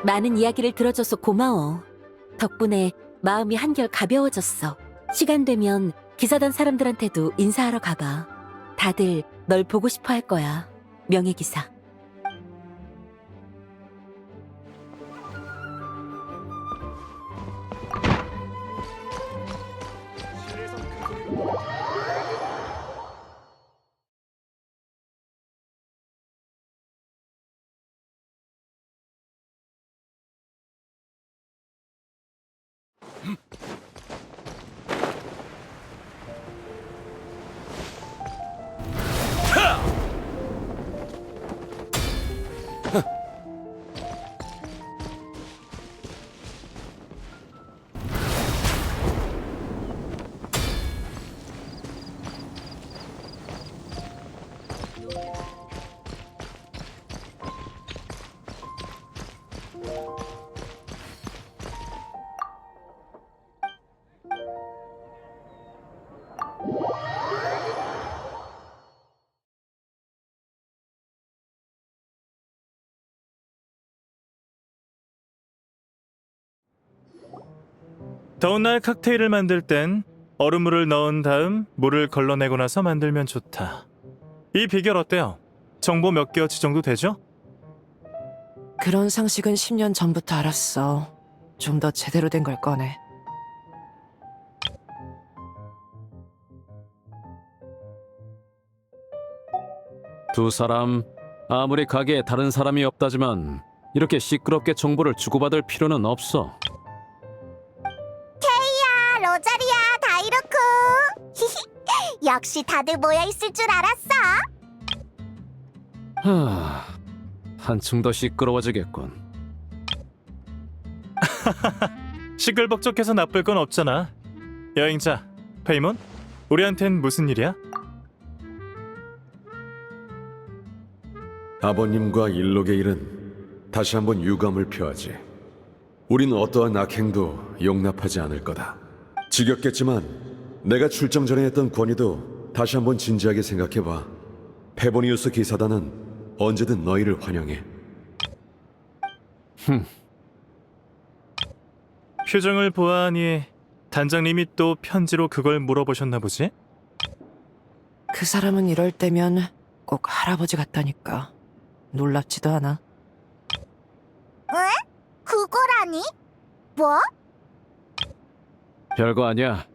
많은 이야기를 들어줘서 고마워. 덕분에 마음이 한결 가벼워졌어. 시간 되면 기사단 사람들한테도 인사하러 가봐. 다들 널 보고 싶어 할 거야. 명예기사. 더운 날 칵테일을 만들 땐 얼음물을 넣은 다음 물을 걸러내고 나서 만들면 좋다. 이 비결 어때요? 정보 몇 개어치 정도 되죠? 그런 상식은 10년 전부터 알았어. 좀 더 제대로 된 걸 꺼내. 두 사람 아무리 가게에 다른 사람이 없다지만 이렇게 시끄럽게 정보를 주고받을 필요는 없어. 로자리야, 다이루크. 역시 다들 모여 있을 줄 알았어. 한층 더 시끄러워지겠군. 시끌벅적해서 나쁠 건 없잖아. 여행자, 페이몬? 우리한텐 무슨 일이야? 아버님과 일록의 일은 다시 한번 유감을 표하지. 우린 어떠한 악행도 용납하지 않을 거다. 지겹겠지만 내가 출정 전에 했던 권유도 다시 한번 진지하게 생각해봐. 페보니우스 기사단은 언제든 너희를 환영해. 표정을 보아하니 단장님이 또 편지로 그걸 물어보셨나 보지? 그 사람은 이럴 때면 꼭 할아버지 같다니까. 놀랍지도 않아. 그거라니? 뭐? 별거 아니야.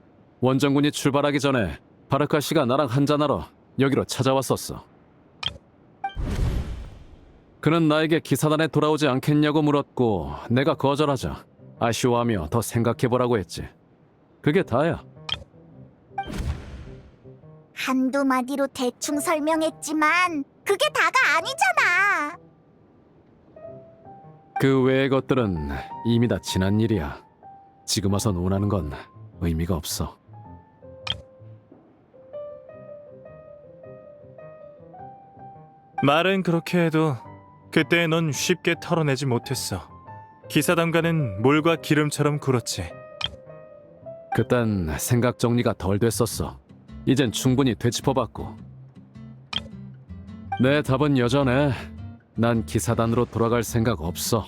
원정군이 출발하기 전에 바르카 씨가 나랑 한잔하러 여기로 찾아왔었어. 그는 나에게 기사단에 돌아오지 않겠냐고 물었고 내가 거절하자 아쉬워하며 더 생각해보라고 했지. 그게 다야. 한두 마디로 대충 설명했지만 그게 다가 아니잖아. 그 외의 것들은 이미 다 지난 일이야. 지금 와서 논하는 건 의미가 없어. 말은 그렇게 해도 그때 넌 쉽게 털어내지 못했어. 기사단과는 물과 기름처럼 굴었지. 그땐 생각 정리가 덜 됐었어. 이젠 충분히 되짚어봤고. 내 답은 여전해. 난 기사단으로 돌아갈 생각 없어.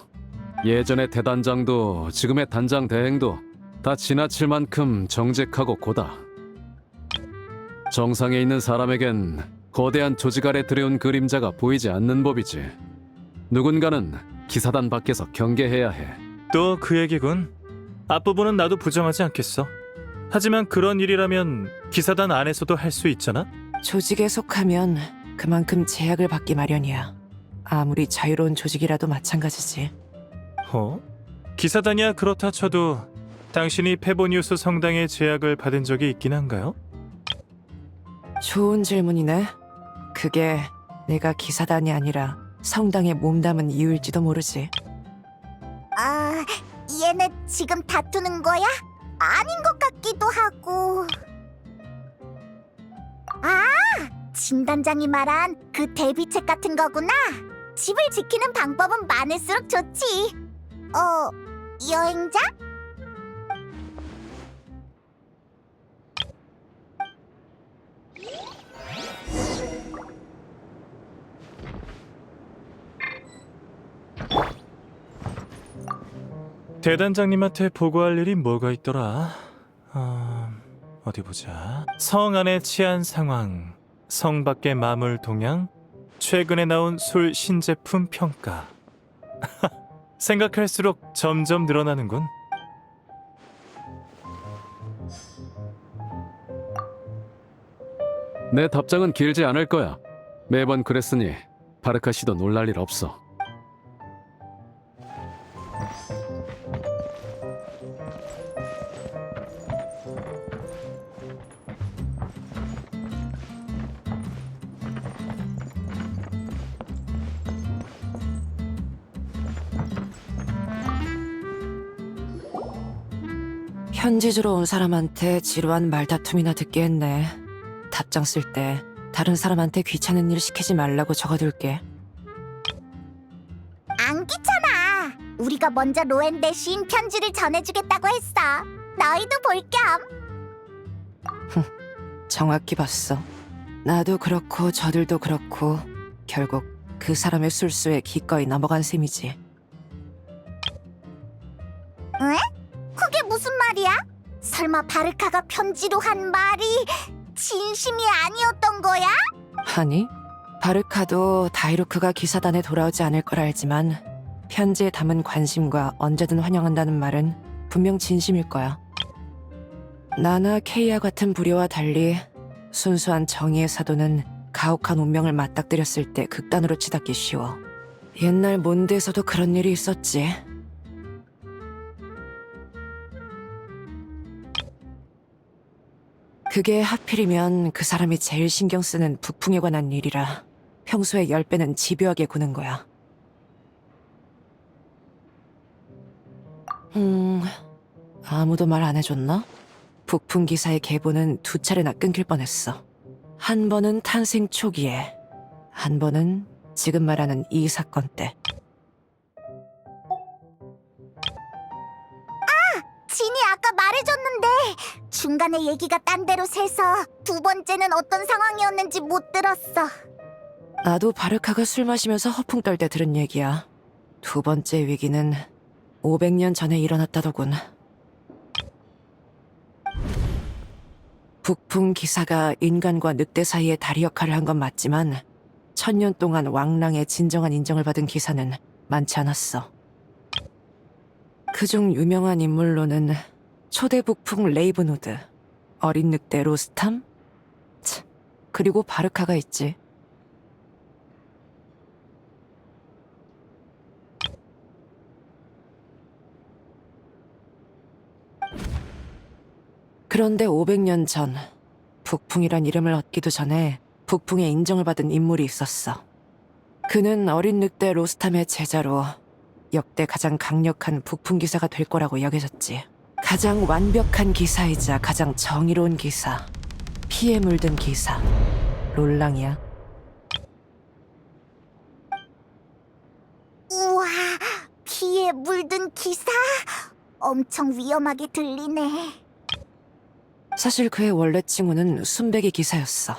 예전의 대단장도 지금의 단장 대행도 다 지나칠 만큼 정직하고 고다. 정상에 있는 사람에겐 거대한 조직 아래 들여온 그림자가 보이지 않는 법이지. 누군가는 기사단 밖에서 경계해야 해. 또 그 얘기군. 앞부분은 나도 부정하지 않겠어. 하지만 그런 일이라면 기사단 안에서도 할 수 있잖아? 조직에 속하면 그만큼 제약을 받기 마련이야. 아무리 자유로운 조직이라도 마찬가지지. 기사단이야 그렇다 쳐도 당신이 페보니우스 성당의 제약을 받은 적이 있긴 한가요? 좋은 질문이네. 그게 내가 기사단이 아니라 성당에 몸담은 이유일지도 모르지. 아, 얘네 지금 다투는 거야? 아닌 것 같기도 하고. 아, 진단장이 말한 그 대비책 같은 거구나. 집을 지키는 방법은 많을수록 좋지. 여행자? 대단장님한테 보고할 일이 뭐가 있더라? 어디 보자. 성 안의 치안 상황, 성 밖의 마물 동향, 최근에 나온 술 신제품 평가. 생각할수록 점점 늘어나는군. 내 답장은 길지 않을 거야. 매번 그랬으니 바르카 씨도 놀랄 일 없어. 편지 주러 온 사람한테 지루한 말다툼이나 듣게 했네. 답장 쓸 때 다른 사람한테 귀찮은 일 시키지 말라고 적어둘게. 안 귀찮아. 우리가 먼저 로엔 대신 편지를 전해주겠다고 했어. 너희도 볼 겸. 정확히 봤어. 나도 그렇고 저들도 그렇고 결국 그 사람의 술수에 기꺼이 넘어간 셈이지. 그게 무슨 말이야? 설마 바르카가 편지로 한 말이 진심이 아니었던 거야? 아니, 바르카도 다이루크가 기사단에 돌아오지 않을 걸 알지만 편지에 담은 관심과 언제든 환영한다는 말은 분명 진심일 거야. 나나 케이아 같은 불효와 달리 순수한 정의의 사도는 가혹한 운명을 맞닥뜨렸을 때 극단으로 치닫기 쉬워. 옛날 몬드에서도 그런 일이 있었지. 그게 하필이면 그 사람이 제일 신경 쓰는 북풍에 관한 일이라 평소에 10배는 집요하게 구는 거야. 아무도 말 안 해줬나? 북풍 기사의 계보는 2차례나 끊길 뻔했어. 한 번은 탄생 초기에, 한 번은 지금 말하는 이 사건 때. 진이 아까 말해줬는데 중간에 얘기가 딴 데로 새서 두 번째는 어떤 상황이었는지 못 들었어. 나도 바르카가 술 마시면서 허풍 떨 때 들은 얘기야. 두 번째 위기는 500년 전에 일어났다더군. 북풍 기사가 인간과 늑대 사이의 다리 역할을 한 건 맞지만 1000년 동안 왕랑의 진정한 인정을 받은 기사는 많지 않았어. 그중 유명한 인물로는 초대 북풍 레이븐우드, 어린 늑대 로스탐, 그리고 바르카가 있지. 그런데 500년 전 북풍이란 이름을 얻기도 전에 북풍의 인정을 받은 인물이 있었어. 그는 어린 늑대 로스탐의 제자로 역대 가장 강력한 북풍 기사가 될 거라고 여겨졌지. 가장 완벽한 기사이자 가장 정의로운 기사, 피에 물든 기사, 롤랑이야. 우와, 피에 물든 기사? 엄청 위험하게 들리네. 사실 그의 원래 칭호는 순백의 기사였어.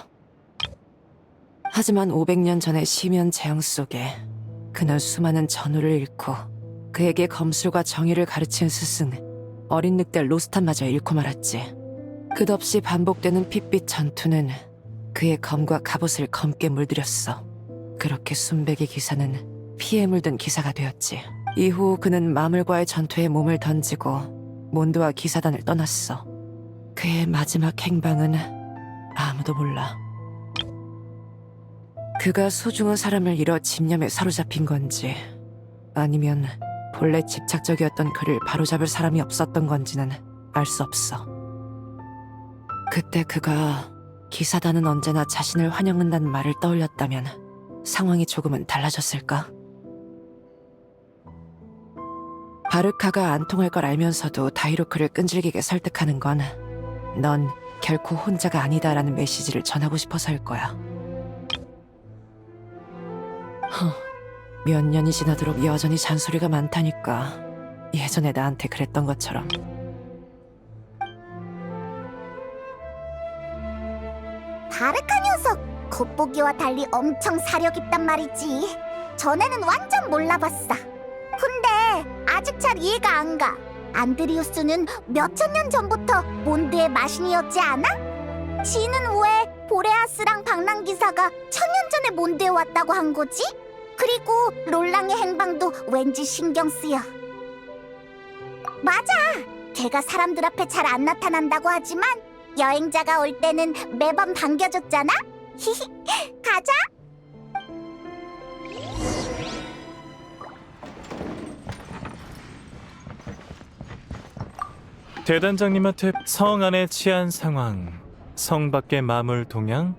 하지만 500년 전의 심연 재앙 속에 그는 수많은 전우를 잃고 그에게 검술과 정의를 가르친 스승 어린 늑대 로스탄마저 잃고 말았지. 끝없이 반복되는 핏빛 전투는 그의 검과 갑옷을 검게 물들였어. 그렇게 순백의 기사는 피에 물든 기사가 되었지. 이후 그는 마물과의 전투에 몸을 던지고 몬드와 기사단을 떠났어. 그의 마지막 행방은 아무도 몰라. 그가 소중한 사람을 잃어 집념에 사로잡힌 건지 아니면 본래 집착적이었던 그를 바로잡을 사람이 없었던 건지는 알 수 없어. 그때 그가 기사단은 언제나 자신을 환영한다는 말을 떠올렸다면 상황이 조금은 달라졌을까? 바르카가 안 통할 걸 알면서도 다이루크를 끈질기게 설득하는 건 넌 결코 혼자가 아니다라는 메시지를 전하고 싶어서일 거야. 몇 년이 지나도록 여전히 잔소리가 많다니까. 예전에 나한테 그랬던 것처럼. 바르카 녀석, 겉보기와 달리 엄청 사려 깊단 말이지. 전에는 완전 몰라봤어. 근데 아직 잘 이해가 안 가. 안드리우스는 몇천 년 전부터 몬드의 마신이었지 않아? 지는 왜 보레아스랑 방랑기사가 천년 전에 몬드에 왔다고 한 거지? 그리고 롤랑의 행방도 왠지 신경 쓰여. 맞아! 걔가 사람들 앞에 잘 안 나타난다고 하지만 여행자가 올 때는 매번 반겨줬잖아? 히히, 가자! 대단장님한테 성 안에 치안 상황, 성 밖의 마물 동향.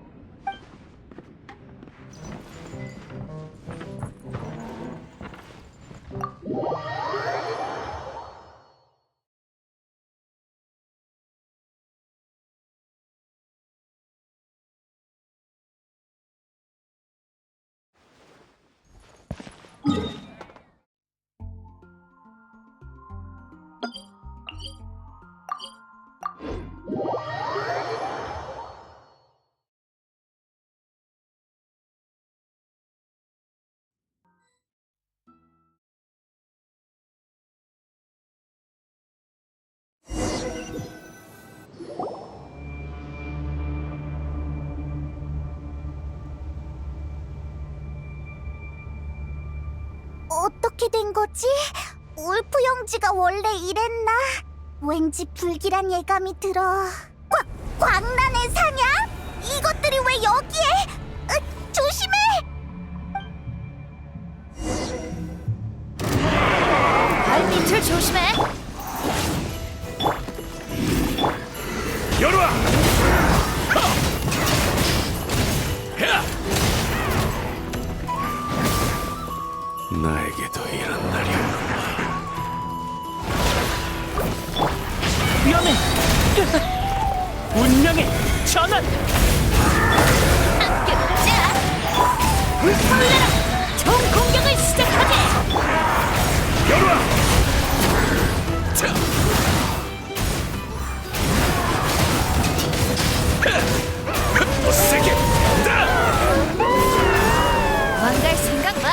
어떻게 된 거지? 울프 형제가 원래 이랬나? 왠지 불길한 예감이 들어. 광란의 사냥? 이것들이 왜 여기에? 조심해! 발밑을 조심해. 열어와! 나에게도 이런 날이 오는구나. 위험해! 운명의 전환! 자, 불타올라라! 총 공격을 시작하게! 열어와! 세게! 도망갈 생각 마!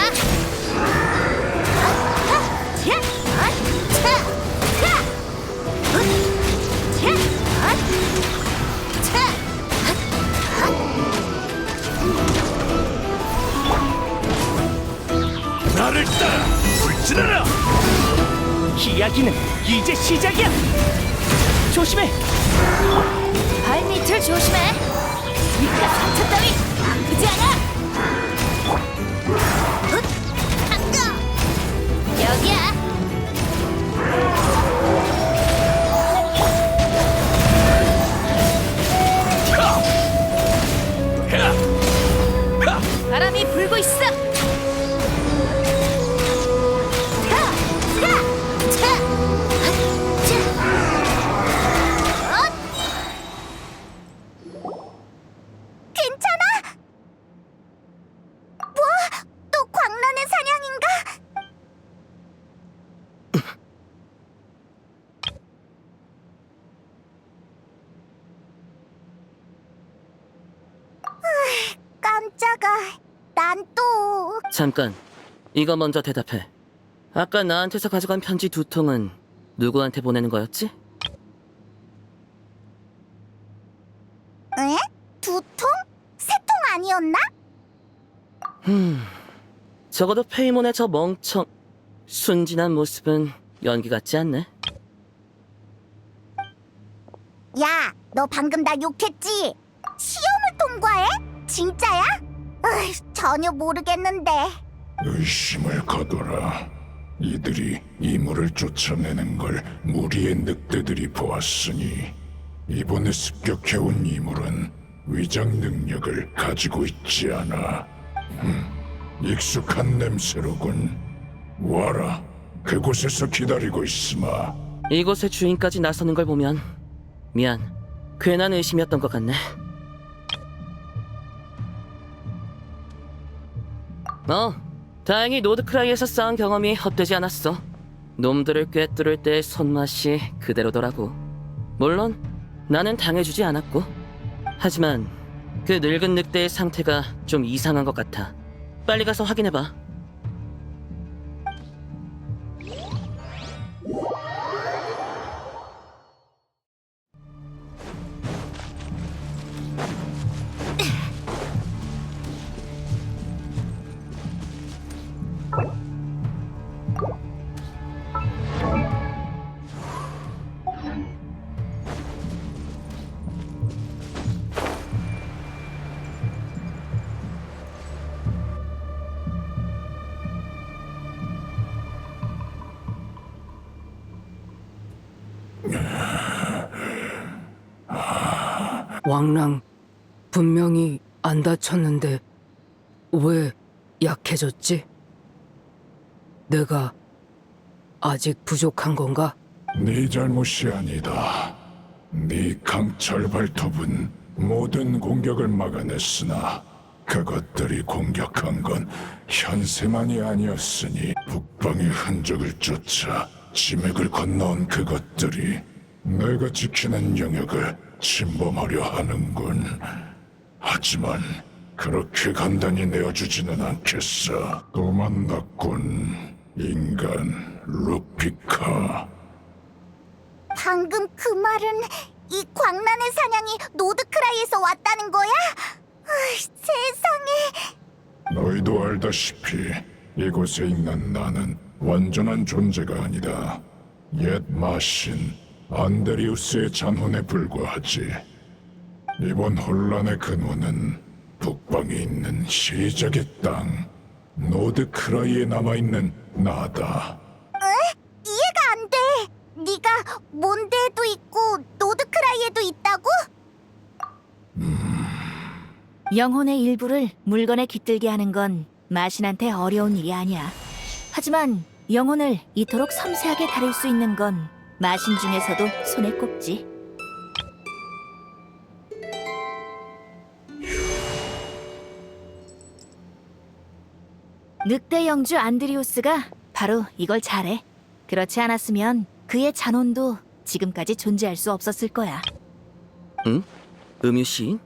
나를 따라 불지라라! 이야기는 이제 시작이야! 조심해! 발밑을 조심해! 니가 상처 따위 아프지 않아! 여기야! 바람이 불고 있어! 괜찮아? 뭐? 또 광란의 사냥인가? 깜짝아. 난 또... 잠깐, 이거 먼저 대답해. 아까 나한테서 가져간 편지 2통은 누구한테 보내는 거였지? 에? 2통? 3통 아니었나? 적어도 페이몬의 저 순진한 모습은 연기 같지 않네. 야, 너 방금 나 욕했지? 시험을 통과해? 진짜야? 전혀 모르겠는데. 의심을 거둬라. 이들이 이물을 쫓아내는 걸 무리의 늑대들이 보았으니 이번에 습격해온 이물은 위장 능력을 가지고 있지 않아. 익숙한 냄새로군. 와라, 그곳에서 기다리고 있으마. 이곳의 주인까지 나서는 걸 보면 미안, 괜한 의심이었던 것 같네. 다행히 노드크라이에서 쌓은 경험이 헛되지 않았어. 놈들을 꿰뚫을 때의 손맛이 그대로더라고. 물론 나는 당해주지 않았고. 하지만 그 늙은 늑대의 상태가 좀 이상한 것 같아. 빨리 가서 확인해봐. 왕랑 분명히 안 다쳤는데 왜 약해졌지? 내가 아직 부족한 건가? 네 잘못이 아니다. 네 강철 발톱은 모든 공격을 막아냈으나 그것들이 공격한 건 현세만이 아니었으니 북방의 흔적을 쫓아 지맥을 건너온 그것들이 내가 지키는 영역을 침범하려 하는군. 하지만 그렇게 간단히 내어주지는 않겠어. 또 만났군, 인간 루피카. 방금 그 말은 이 광란의 사냥이 노드크라이에서 왔다는 거야? 세상에. 너희도 알다시피 이곳에 있는 나는 완전한 존재가 아니다. 옛 마신 안데리우스의 잔혼에 불과하지. 이번 혼란의 근원은 북방에 있는 시작의 땅 노드크라이에 남아있는 나다. 이해가 안 돼. 네가 몬드에도 있고 노드크라이에도 있다고? 영혼의 일부를 물건에 깃들게 하는 건 마신한테 어려운 일이 아니야. 하지만 영혼을 이토록 섬세하게 다룰 수 있는 건 마신 중에서도 손에 꼽지. 늑대 영주 안드리우스가 바로 이걸 잘해. 그렇지 않았으면 그의 잔혼도 지금까지 존재할 수 없었을 거야. 응? 음유 시인?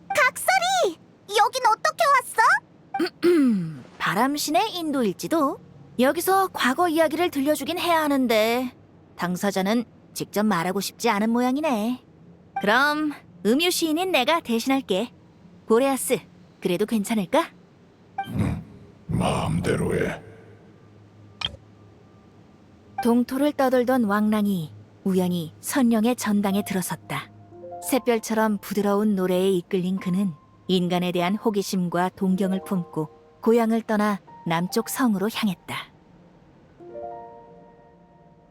각설이! 여긴 어떻게 왔어? 바람신의 인도일지도. 여기서 과거 이야기를 들려주긴 해야 하는데 당사자는 직접 말하고 싶지 않은 모양이네. 그럼 음유 시인인 내가 대신할게. 보레아스, 그래도 괜찮을까? 마음대로 해. 동토를 떠돌던 왕랑이 우연히 선령의 전당에 들어섰다. 샛별처럼 부드러운 노래에 이끌린 그는 인간에 대한 호기심과 동경을 품고 고향을 떠나 남쪽 성으로 향했다.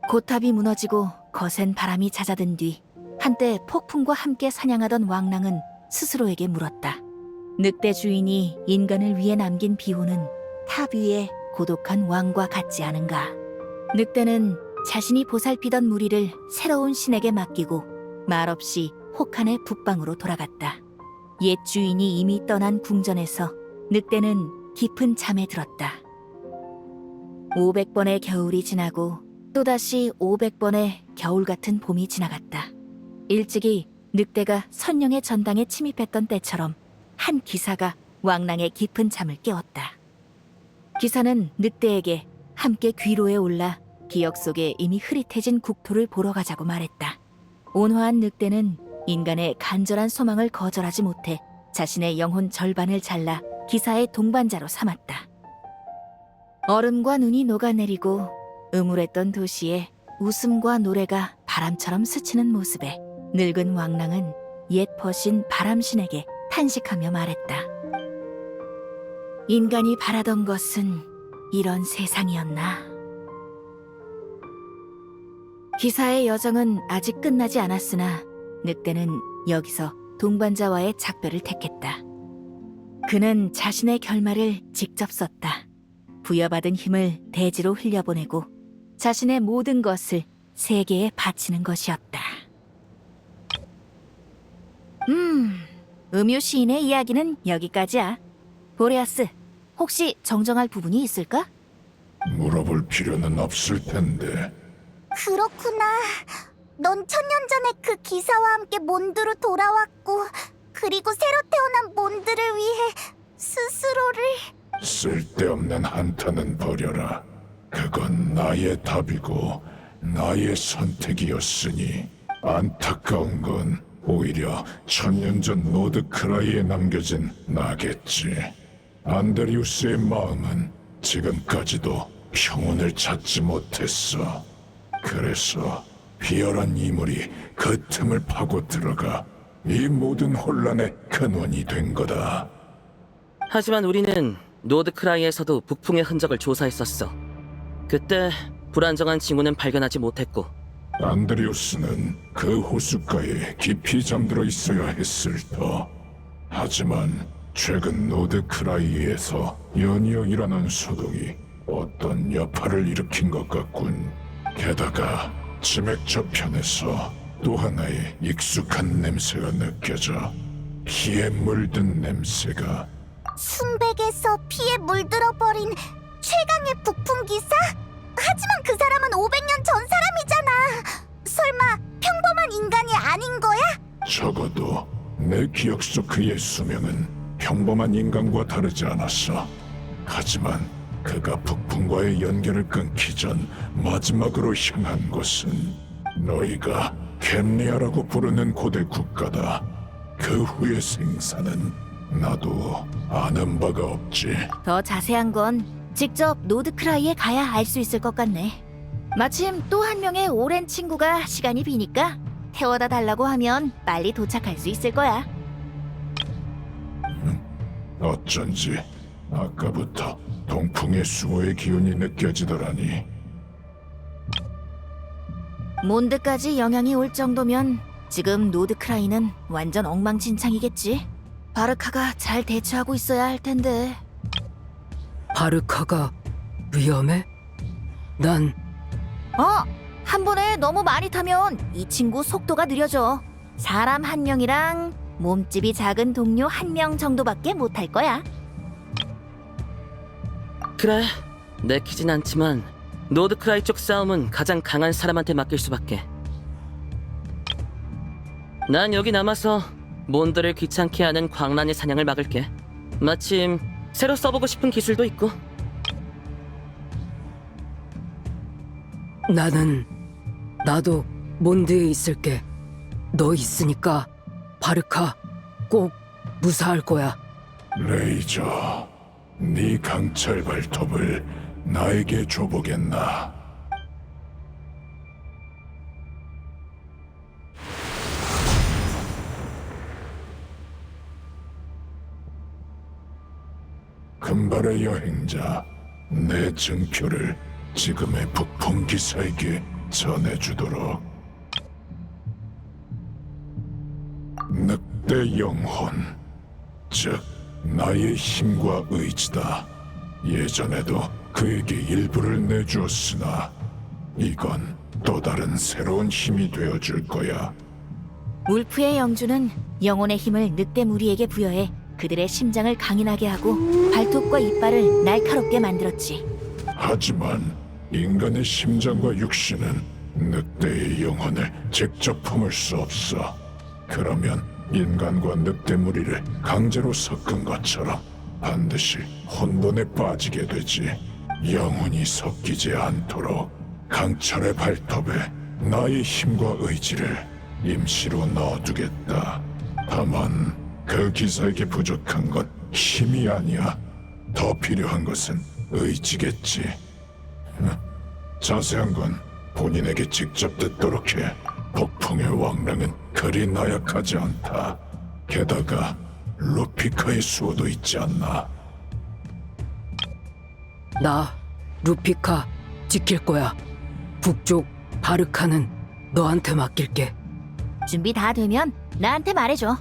고탑이 무너지고 거센 바람이 잦아든 뒤 한때 폭풍과 함께 사냥하던 왕랑은 스스로에게 물었다. 늑대 주인이 인간을 위해 남긴 비호는 탑 위의 고독한 왕과 같지 않은가? 늑대는 자신이 보살피던 무리를 새로운 신에게 맡기고 말없이 혹한의 북방으로 돌아갔다. 옛 주인이 이미 떠난 궁전에서 늑대는 깊은 잠에 들었다. 500번의 겨울이 지나고 또다시 500번의 겨울 같은 봄이 지나갔다. 일찍이 늑대가 선령의 전당에 침입했던 때처럼 한 기사가 왕랑의 깊은 잠을 깨웠다. 기사는 늑대에게 함께 귀로에 올라 기억 속에 이미 흐릿해진 국토를 보러 가자고 말했다. 온화한 늑대는 인간의 간절한 소망을 거절하지 못해 자신의 영혼 절반을 잘라 기사의 동반자로 삼았다. 얼음과 눈이 녹아내리고 음울했던 도시에 웃음과 노래가 바람처럼 스치는 모습에 늙은 왕랑은 옛 퍼신 바람신에게 탄식하며 말했다. 인간이 바라던 것은 이런 세상이었나? 기사의 여정은 아직 끝나지 않았으나 늑대는 여기서 동반자와의 작별을 택했다. 그는 자신의 결말을 직접 썼다. 부여받은 힘을 대지로 흘려보내고 자신의 모든 것을 세계에 바치는 것이었다. 음유 시인의 이야기는 여기까지야. 보레아스, 혹시 정정할 부분이 있을까? 물어볼 필요는 없을 텐데. 그렇구나. 넌 천년 전에 그 기사와 함께 몬드로 돌아왔고 그리고 새로 태어난 몬드를 위해 스스로를... 쓸데없는 한탄은 버려라. 그건 나의 답이고 나의 선택이었으니 안타까운 건 오히려 천년 전 노드크라이에 남겨진 나겠지. 안데리우스의 마음은 지금까지도 평온을 찾지 못했어. 그래서 비열한 이물이 그 틈을 파고 들어가 이 모든 혼란의 근원이 된 거다. 하지만 우리는 노드크라이에서도 북풍의 흔적을 조사했었어. 그때 불안정한 징후는 발견하지 못했고 안드리우스는 그 호숫가에 깊이 잠들어 있어야 했을 터. 하지만 최근 노드크라이에서 연이어 일어난 소동이 어떤 여파를 일으킨 것 같군. 게다가 치맥 저편에서 또 하나의 익숙한 냄새가 느껴져. 피에 물든 냄새가. 순백에서 피에 물들어버린 최강의 북풍 기사? 하지만 그 사람은 500년 전 사람이잖아. 설마 평범한 인간이 아닌 거야? 적어도 내 기억 속 그의 수명은 평범한 인간과 다르지 않았어. 하지만 그가 북풍과의 연결을 끊기 전 마지막으로 향한 곳은 너희가 겜리아라고 부르는 고대 국가다. 그 후의 생사는 나도 아는 바가 없지. 더 자세한 건 직접 노드크라이에 가야 알 수 있을 것 같네. 마침 또 한 명의 오랜 친구가 시간이 비니까 태워다 달라고 하면 빨리 도착할 수 있을 거야. 어쩐지 아까부터 동풍의 수호의 기운이 느껴지더라니. 몬드까지 영향이 올 정도면 지금 노드크라이는 완전 엉망진창이겠지. 바르카가 잘 대처하고 있어야 할 텐데. 바르카가 위험해? 난 한 번에 너무 많이 타면 이 친구 속도가 느려져. 사람 한 명이랑 몸집이 작은 동료 한 명 정도밖에 못 탈 거야. 그래, 내키진 않지만 노드크라이 쪽 싸움은 가장 강한 사람한테 맡길 수밖에. 난 여기 남아서 몬드를 귀찮게 하는 광란의 사냥을 막을게. 마침 새로 써보고 싶은 기술도 있고. 나도 몬드에 있을게. 너 있으니까 바르카 꼭 무사할 거야. 레이저, 네 강철 발톱을 나에게 줘보겠나? 금발의 여행자, 내 증표를 지금의 북풍 기사에게 전해주도록. 늑대 영혼, 즉 나의 힘과 의지다. 예전에도 그에게 일부를 내주었으나 이건 또 다른 새로운 힘이 되어줄 거야. 울프의 영주는 영혼의 힘을 늑대 무리에게 부여해 그들의 심장을 강인하게 하고 발톱과 이빨을 날카롭게 만들었지. 하지만 인간의 심장과 육신은 늑대의 영혼을 직접 품을 수 없어. 그러면 인간과 늑대 무리를 강제로 섞은 것처럼 반드시 혼돈에 빠지게 되지. 영혼이 섞이지 않도록 강철의 발톱에 나의 힘과 의지를 임시로 넣어두겠다. 다만 그 기사에게 부족한 건 힘이 아니야. 더 필요한 것은 의지겠지. 자세한 건 본인에게 직접 듣도록 해. 폭풍의 왕랑은 그리 나약하지 않다. 게다가 루피카의 수호도 있지 않나? 나 루피카 지킬 거야. 북쪽 바르카는 너한테 맡길게. 준비 다 되면 나한테 말해줘.